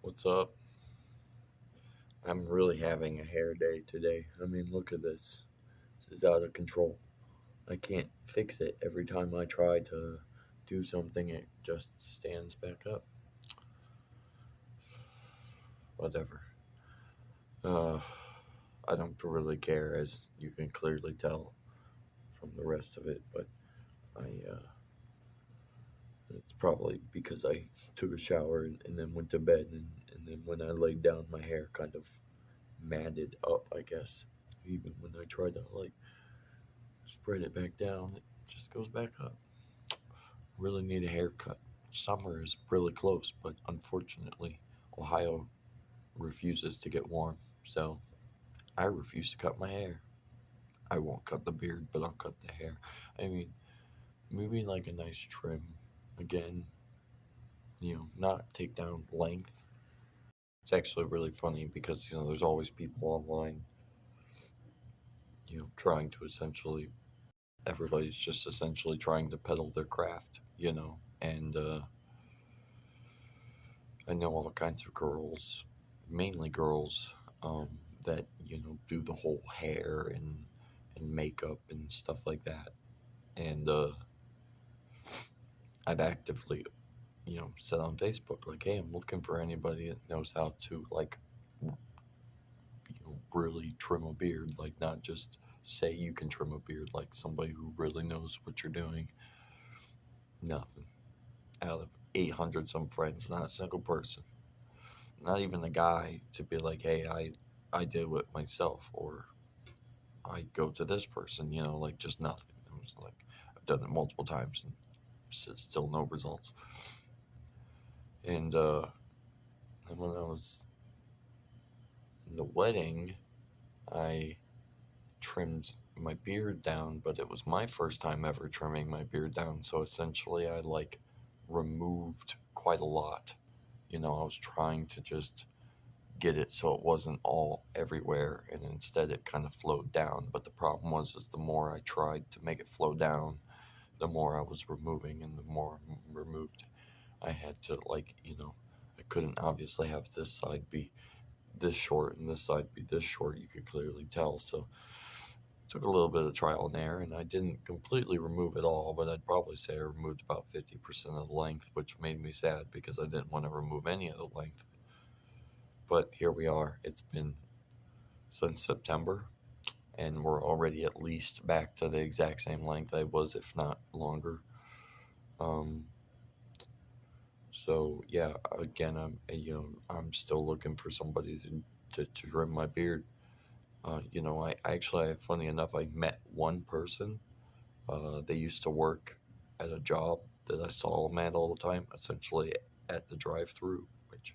What's up? I'm really having a hair day today. I mean, look at this. This is out of control. I can't fix it. Every time I try to do something, it just stands back up. Whatever. Uh, I don't really care, as you can clearly tell from the rest of it, but I, it's probably because I took a shower and then went to bed, and then when I laid down, my hair kind of matted up, I guess. Even when I try to, spread it back down, it just goes back up. Really need a haircut. Summer is really close, but unfortunately, Ohio refuses to get warm, so I refuse to cut my hair. I won't cut the beard, but I'll cut the hair. I mean, maybe like a nice trim. Again, not take down length. It's actually really funny because, there's always people online, trying to essentially, everybody's just essentially trying to peddle their craft. And I know all kinds of girls, mainly girls, that do the whole hair and makeup and stuff like that. And I've actively, said on Facebook like, "Hey, I'm looking for anybody that knows how to really trim a beard. Like, not just say you can trim a beard. Like somebody who really knows what you're doing." Nothing. Out of 800 some friends, not a single person. Not even a guy to be like, "Hey, I did it myself," or "I go to this person," like just nothing. It was like I've done it multiple times and still no results. And and when I was in the wedding, I trimmed my beard down, but it was my first time ever trimming my beard down. So essentially, I removed quite a lot. I was trying to just get it so it wasn't all everywhere, and instead it kind of flowed down. But the problem was, is the more I tried to make it flow down, the more I was removing, and the more removed I had to, I couldn't obviously have this side be this short and this side be this short. You could clearly tell. So it took a little bit of trial and error, and I didn't completely remove it all, but I'd probably say I removed about 50% of the length, which made me sad because I didn't want to remove any of the length. But here we are. It's been since September, and we're already at least back to the exact same length I was, if not longer. Um, so yeah, again, I'm still looking for somebody to trim my beard. I actually, funny enough, I met one person. They used to work at a job that I saw them at all the time, essentially at the drive-through. Which,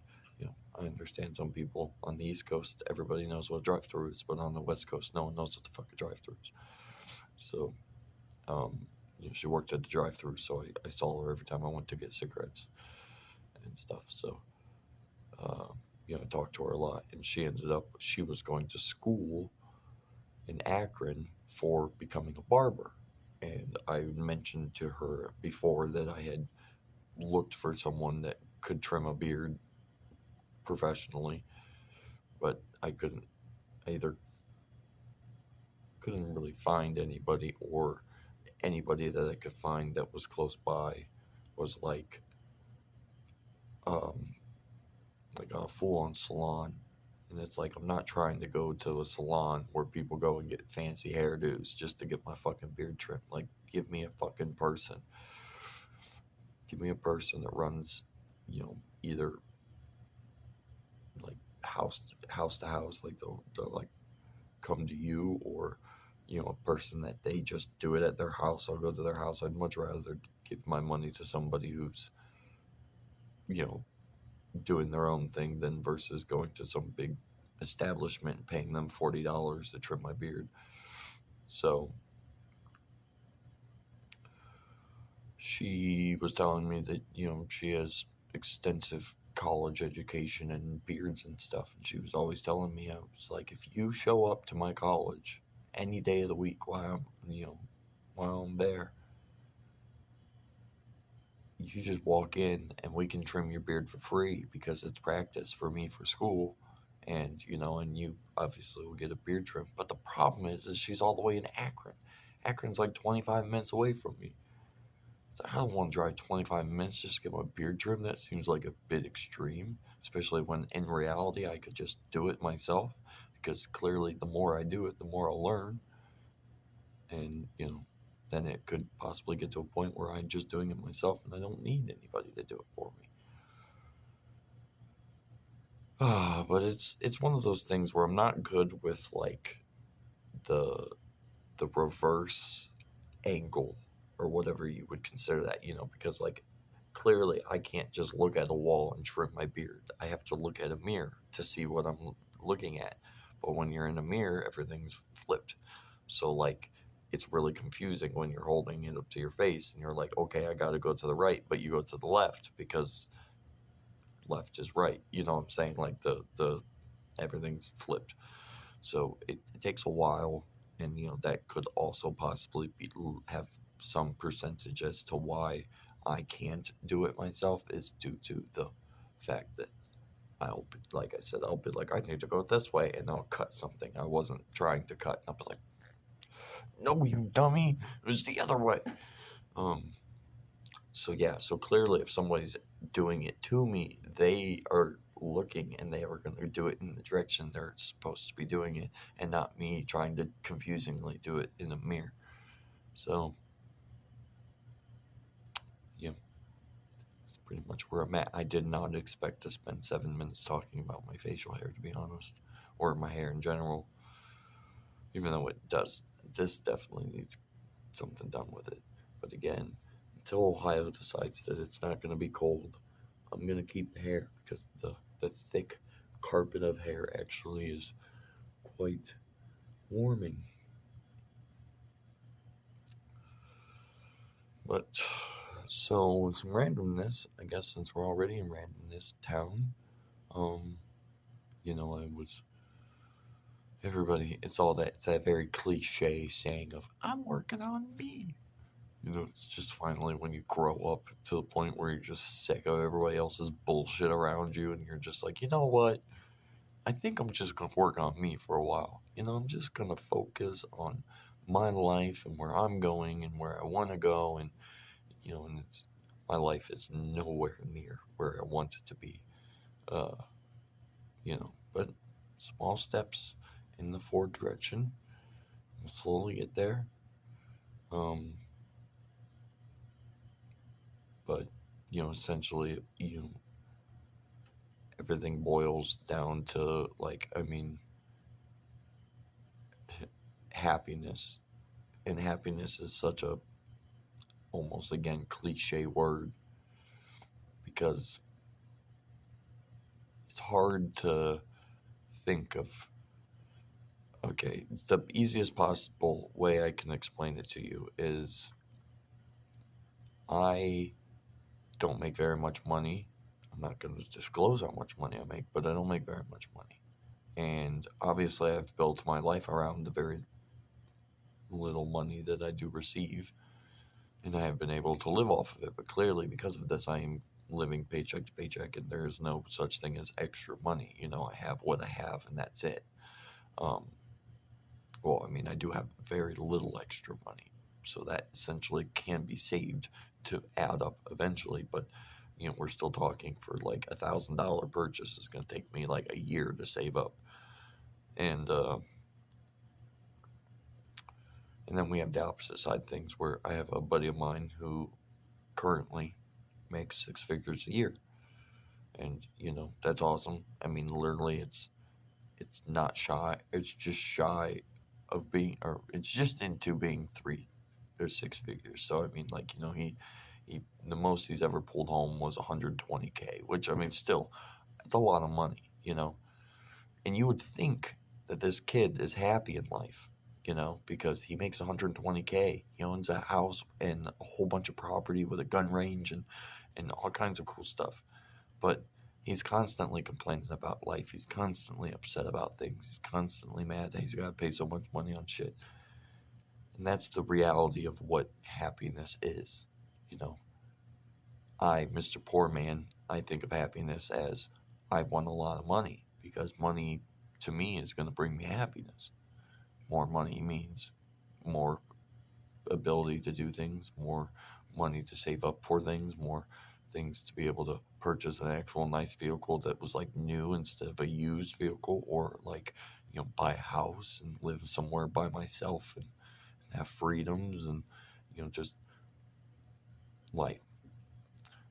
I understand some people on the East Coast, everybody knows what a drive-through is, but on the West Coast, no one knows what the fuck a drive-through is. So, um, she worked at the drive-through, so I saw her every time I went to get cigarettes and stuff. So, uh, I talked to her a lot, and she was going to school in Akron for becoming a barber. And I mentioned to her before that I had looked for someone that could trim a beard professionally, but I couldn't either couldn't really find anybody, or anybody that I could find that was close by was um like a full on salon. And it's like, I'm not trying to go to a salon where people go and get fancy hairdos just to get my fucking beard trimmed. Like, give me a fucking person. Give me a person that runs, either like house to house, like they'll like come to you, or a person that they just do it at their house. I'll go to their house. I'd much rather give my money to somebody who's you know doing their own thing than versus going to some big establishment and paying them $40 to trim my beard. So she was telling me that she has extensive college education and beards and stuff, and she was always telling me, I was like, if you show up to my college any day of the week while I'm there, you just walk in and we can trim your beard for free because it's practice for me for school. And, and you obviously will get a beard trim. But the problem is she's all the way in Akron. Akron's like 25 minutes away from me. So I don't want to drive 25 minutes just to get my beard trim. That seems like a bit extreme, especially when in reality I could just do it myself. Because clearly, the more I do it, the more I'll learn. And, then it could possibly get to a point where I'm just doing it myself and I don't need anybody to do it for me. But it's one of those things where I'm not good with like the the reverse angle or whatever you would consider that, because like clearly I can't just look at a wall and trim my beard. I have to look at a mirror to see what I'm looking at. But when you're in a mirror, everything's flipped. So like it's really confusing when you're holding it up to your face and you're like, okay, I got to go to the right, but you go to the left because left is right. You know what I'm saying? Like the everything's flipped. So it takes a while, and that could also possibly have some percentage as to why I can't do it myself is due to the fact that I'll be, like I said, I'll be like, I need to go this way, and I'll cut something I wasn't trying to cut. And I'll be like, no, you dummy, it was the other way. Um, so yeah, so clearly, if somebody's doing it to me, they are looking and they are going to do it in the direction they're supposed to be doing it, and not me trying to confusingly do it in a mirror. So yeah, that's pretty much where I'm at. I did not expect to spend 7 minutes talking about my facial hair, to be honest, or my hair in general. Even though it does, this definitely needs something done with it. But again, until Ohio decides that it's not going to be cold, I'm going to keep the hair because the thick carpet of hair actually is quite warming. But so some randomness, I guess, since we're already in randomness town. Um, I was everybody. It's that very cliche saying of "I'm working on me." It's just finally when you grow up to the point where you're just sick of everybody else's bullshit around you, and you're just like, you know what? I think I'm just gonna work on me for a while. I'm just gonna focus on my life and where I'm going and where I want to go, and it's my life is nowhere near where I want it to be. Uh, but small steps in the forward direction. We'll slowly get there. Um, but essentially, everything boils down to like, I mean, happiness, and happiness is such a almost again cliche word because it's hard to think of. Okay, the easiest possible way I can explain it to you is I don't make very much money. I'm not going to disclose how much money I make, but I don't make very much money. And obviously, I've built my life around the very little money that I do receive, and I have been able to live off of it. But clearly, because of this, I am living paycheck to paycheck, and there is no such thing as extra money. I have what I have, and that's it. Um, well, I mean, I do have very little extra money, so that essentially can be saved to add up eventually. But we're still talking for like $1,000 purchase is going to take me like a year to save up, and and then we have the opposite side things where I have a buddy of mine who currently makes six figures a year, and that's awesome. I mean, literally, it's not shy. It's just shy of being, or it's just into being 3 or 6 figures. So I mean, like he the most he's ever pulled home was 120K, which I mean, still, it's a lot of money, And you would think that this kid is happy in life, because he makes 120K. He owns a house and a whole bunch of property with a gun range and all kinds of cool stuff. But he's constantly complaining about life. He's constantly upset about things. He's constantly mad that he's got to pay so much money on shit. And that's the reality of what happiness is, you know. Mr. Poor Man, I think of happiness as I won a lot of money, because money to me is going to bring me happiness. More money means more ability to do things, more money to save up for things, more things to be able to purchase an actual nice vehicle that was like new instead of a used vehicle, or like, buy a house and live somewhere by myself and have freedoms and, just life.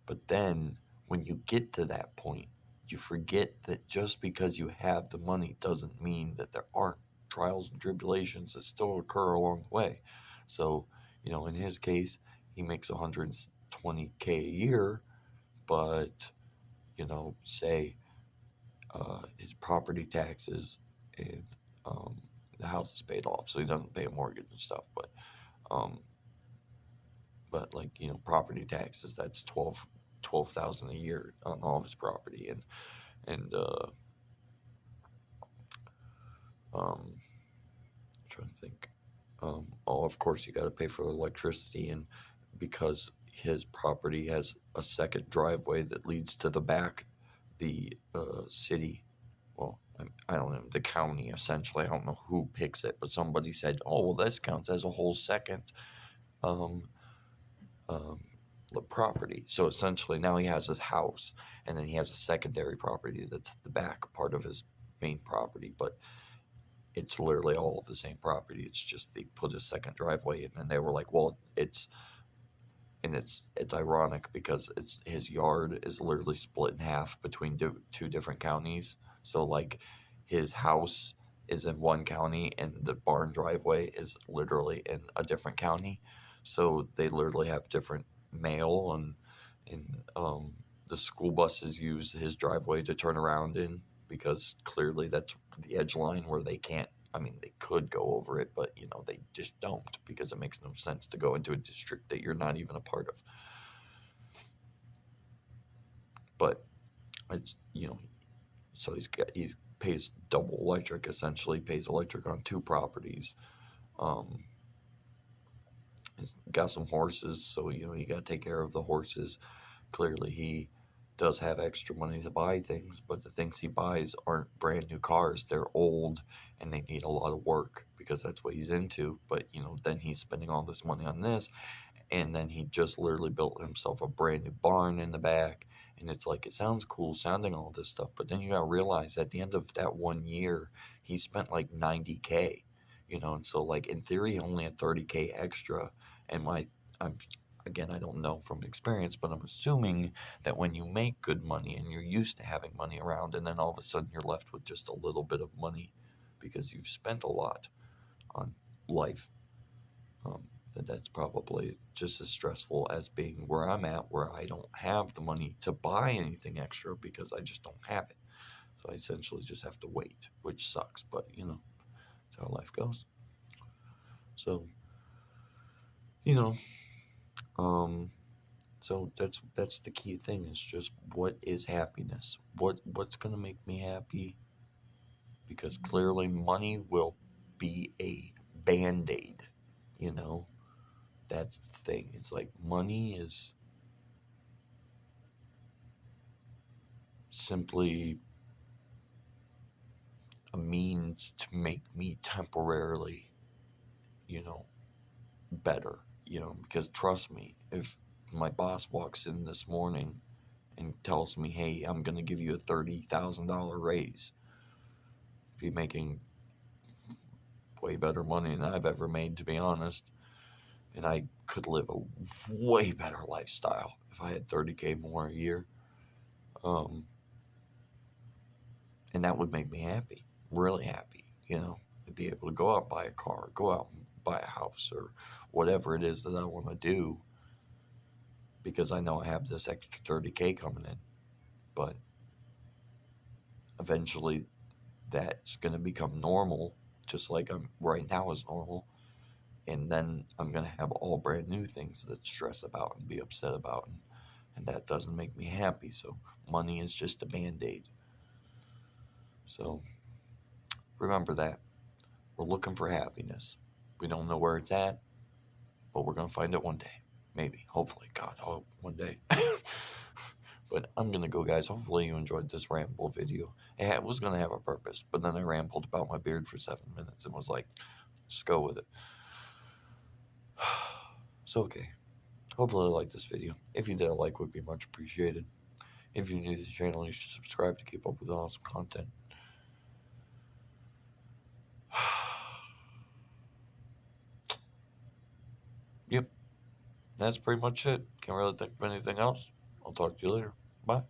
But then when you get to that point, you forget that just because you have the money doesn't mean that there aren't trials and tribulations that still occur along the way. So, in his case, he makes 120K a year, but, say his property taxes and the house is paid off, so he doesn't pay a mortgage and stuff. Um, but like, property taxes, that's 12,000 a year on all of his property, and um trying to think. Oh, of course, you got to pay for electricity, and because his property has a second driveway that leads to the back, the city, well, I don't know, the county essentially, I don't know who picks it, but somebody said, oh, well, this counts as a whole second um, um, property. So essentially, now he has his house, and then he has a secondary property that's the back part of his main property, but it's literally all the same property. It's just they put a second driveway in, and they were like, well, it's ironic because his yard is literally split in half between two different counties. So like his house is in one county and the barn driveway is literally in a different county. So they literally have different mail, and the school buses use his driveway to turn around in, because clearly that's the edge line where they can't. I mean, they could go over it, but they just don't, because it makes no sense to go into a district that you're not even a part of. But it's so he pays double electric, essentially pays electric on two properties. Um, he's got some horses, so you got to take care of the horses. Clearly, he does have extra money to buy things, but the things he buys aren't brand new cars. They're old and they need a lot of work because that's what he's into. But, then he's spending all this money on this. And then he just literally built himself a brand new barn in the back. And it's like, it sounds cool sounding all this stuff. But then you got to realize at the end of that 1 year, he spent like 90K, and so like in theory, he only had 30K extra. And I'm again, I don't know from experience, but I'm assuming that when you make good money and you're used to having money around, and then all of a sudden you're left with just a little bit of money because you've spent a lot on life, um, that's probably just as stressful as being where I'm at, where I don't have the money to buy anything extra because I just don't have it. So I essentially just have to wait, which sucks, but that's how life goes. So, you know, um, So that's the key thing, is just what is happiness? What's gonna make me happy? Because clearly money will be a band-aid, you know? That's the thing. It's like money is simply a means to make me temporarily, you know, better, because trust me, if my boss walks in this morning and tells me, hey, I'm gonna give you a $30,000 raise, be making way better money than I've ever made, to be honest. And I could live a way better lifestyle if I had 30K more a year. Um, and that would make me happy, really happy, to be able to go out and buy a car, go out and buy a house, or whatever it is that I want to do, because I know I have this extra 30K coming in. But eventually that's going to become normal, just like I'm right now is normal. And then I'm going to have all brand new things that stress about and be upset about. And that doesn't make me happy. So money is just a band-aid. So remember that. We're looking for happiness. We don't know where it's at, but we're going to find it one day. Maybe. Hopefully. God, I hope one day. But I'm going to go, guys. Hopefully you enjoyed this ramble video. It was going to have a purpose, but then I rambled about my beard for 7 minutes and was like, just go with it. So, okay. Hopefully you liked this video. If you did, a like would be much appreciated. If you're new to the channel, you should subscribe to keep up with awesome content. Yep. That's pretty much it. Can't really think of anything else. I'll talk to you later. Bye.